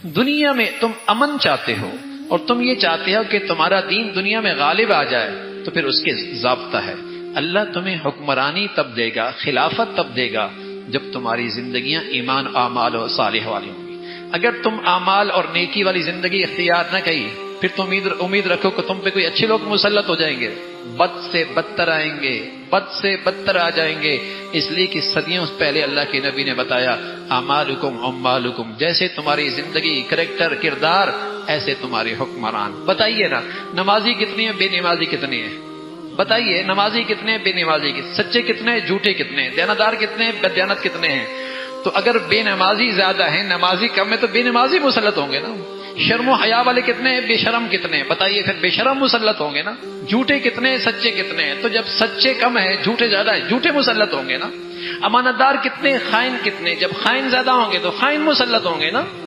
दुनिया में तुम अमन चाहते हो और तुम ये चाहते हो कि तुम्हारा दीन दुनिया में गालिब आ जाए, तो फिर उसके ज़ाब्ता है। अल्लाह तुम्हें हुक्मरानी तब देगा, खिलाफत तब देगा जब तुम्हारी जिंदगियां ईमान, आमाल और सालिह वाली होंगी। अगर तुम आमाल और नेकी वाली जिंदगी इख्तियार न की, फिर तुम उम्मीद रखो कि तुम पे कोई अच्छे लोग मुसल्लत हो जाएंगे। बद से बदतर आएंगे, बद से बदतर आ जाएंगे। इसलिए कि सदियों पहले अल्लाह के नबी ने बताया, अमालुकुम अम्मालुकुम, जैसे तुम्हारी जिंदगी, करैक्टर, किरदार, ऐसे तुम्हारे हुक्मरान। बताइए ना, नमाजी कितने हैं, बेनमाजी कितने हैं? बताइए, नमाजी कितने हैं, बेनमाजी कितने, सच्चे कितने हैं, झूठे कितने हैं, दयानतदार कितने हैं, बदयानत कितने हैं? तो अगर बेनमाजी ज्यादा है, नमाजी कम है, तो बेनमाजी मुसल्लत होंगे ना। शर्म हया वाले कितने हैं, बेशरम कितने हैं? बताइए, फिर बेशरम मुसल्लत होंगे ना। झूठे कितने हैं, सच्चे कितने हैं? तो जब सच्चे कम है, झूठे ज्यादा है, झूठे मुसल्लत होंगे ना। अमानतदार कितने, खाइन कितने? जब खाइन ज्यादा होंगे तो खाइन मुसल्लत होंगे ना।